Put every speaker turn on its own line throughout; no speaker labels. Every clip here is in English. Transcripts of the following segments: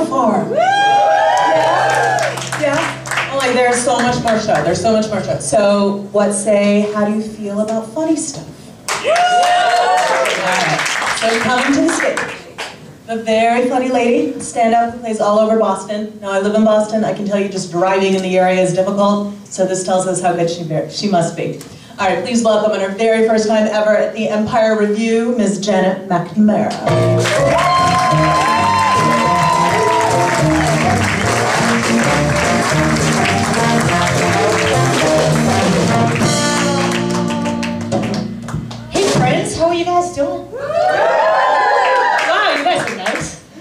so far? Yeah? I'm like, there's so much more show. There's so much more show. So, how do you feel about funny stuff? Alright, so coming to the stage. A very funny lady, stand-up, plays all over Boston. Now I live in Boston, I can tell you just driving in the area is difficult, so this tells us how good she must be. All right, please welcome on her very first time ever at the Empire Revue, Ms. Janet McNamara.
Hey friends, how are you guys doing?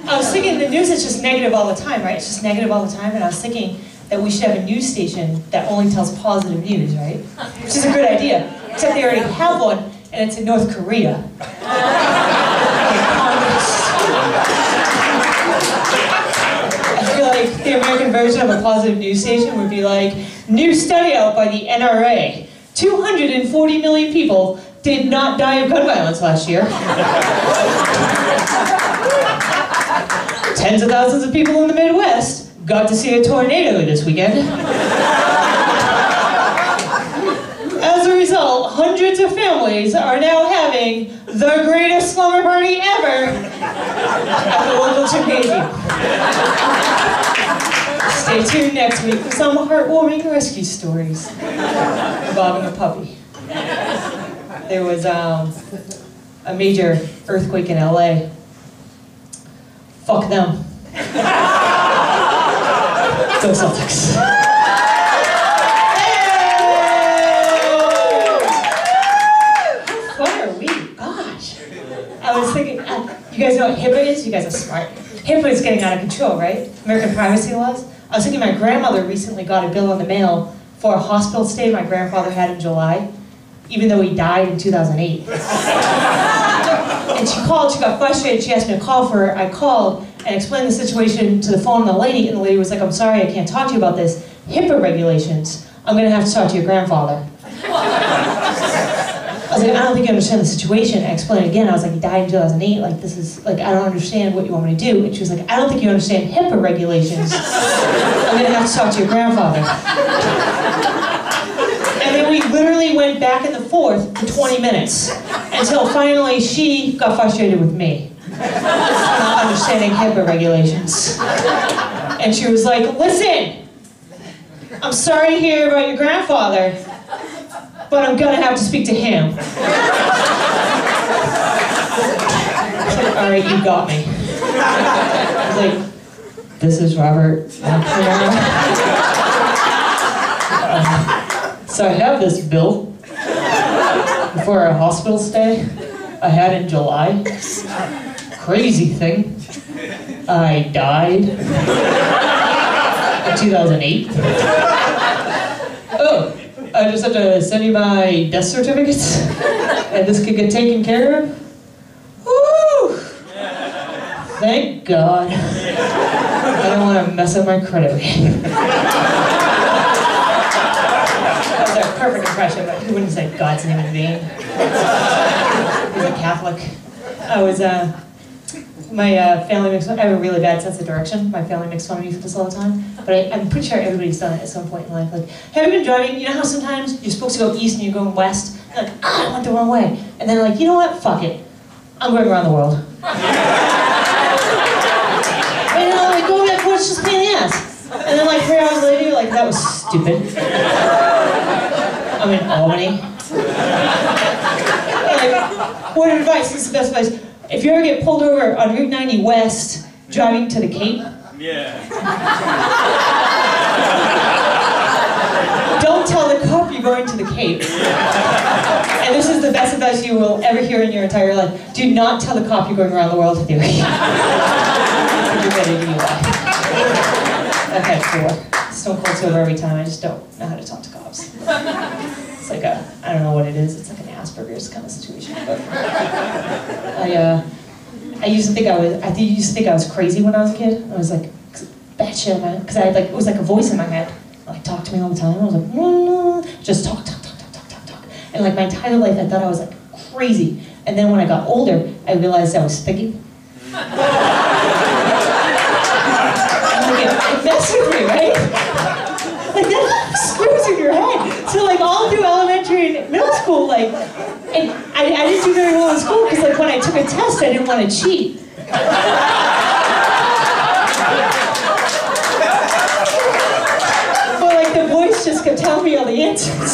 I was thinking the news is just negative all the time, right? It's just negative all the time, and I was thinking that we should have a news station that only tells positive news, right? Which is a good idea, except they already have one, and it's in North Korea. I feel like the American version of a positive news station would be like, new study out by the NRA. 240 million people did not die of gun violence last year. Tens of thousands of people in the Midwest got to see a tornado this weekend. As a result, hundreds of families are now having the greatest slumber party ever at the local gymnasium. Stay tuned next week for some heartwarming rescue stories involving a puppy. There was a major earthquake in LA. Fuck them. Go Celtics. How fun are we? Gosh. I was thinking, you guys know what HIPAA is? You guys are smart. HIPAA is getting out of control, right? American privacy laws. I was thinking my grandmother recently got a bill in the mail for a hospital stay my grandfather had in July, even though he died in 2008. And she called, she got frustrated, she asked me to call for her. I called and explained the situation to the phone to the lady, and the lady was like, I'm sorry, I can't talk to you about this. HIPAA regulations. I'm gonna have to talk to your grandfather. I was like, I don't think you understand the situation. I explained it again, I was like, he died in 2008, like this is, like, I don't understand what you want me to do. And she was like, I don't think you understand HIPAA regulations. I'm gonna have to talk to your grandfather. And then we literally went back and forth for 20 minutes until finally she got frustrated with me. Not understanding HIPAA regulations. And she was like, listen, I'm sorry to hear about your grandfather, but I'm gonna have to speak to him. I was like, all right, you got me. I was like, this is Robert. So I have this bill for a hospital stay I had in July. Crazy thing, I died in 2008. Oh, I just have to send you my death certificates, and this could get taken care of? Woo! Thank God. I don't want to mess up my credit rating. That was a perfect impression, but who wouldn't say God's name in vain? He's a Catholic. I was, my family makes fun, I have a really bad sense of direction. My family makes fun of me for this all the time. But I'm pretty sure everybody's done it at some point in life. Like, have you been driving? You know how sometimes you're supposed to go east and you're going west? And like, I went the wrong way. And then like, you know what? Fuck it. I'm going around the world. And you know, like, going back forth is just a pain in the ass. And then like 3 hours later, you're like, that was stupid. I'm in Albany. Like, word of advice, this is the best advice. If you ever get pulled over on Route 90 West, driving to the Cape, don't tell the cop you're going to the Cape. And this is the best advice you will ever hear in your entire life. Do not tell the cop you're going around the world to do it. You're ready to DUI. I've had 4. Stone cold sober every time, I just don't know how to talk to cops. It's like a, I don't know what it is, it's like an Asperger's kind of situation. But I used to think I was crazy when I was a kid. I was like, batshit, man, because I had like, it was like a voice in my head. Like, talk to me all the time. I was like, just talk. And like my entire life, I thought I was like crazy. And then when I got older, I realized I was thinking. like, and I didn't do very well in school because like when I took a test, I didn't want to cheat. But like the voice just kept telling me all the answers.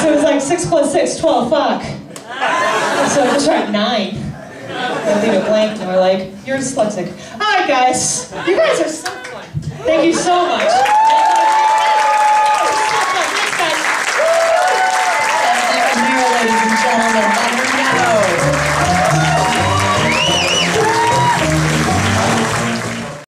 So it was like 6 + 6, 12, fuck. So I just write 9. I leave it blank and we're like, you're dyslexic. Alright guys, you guys are so fun. Thank you so much.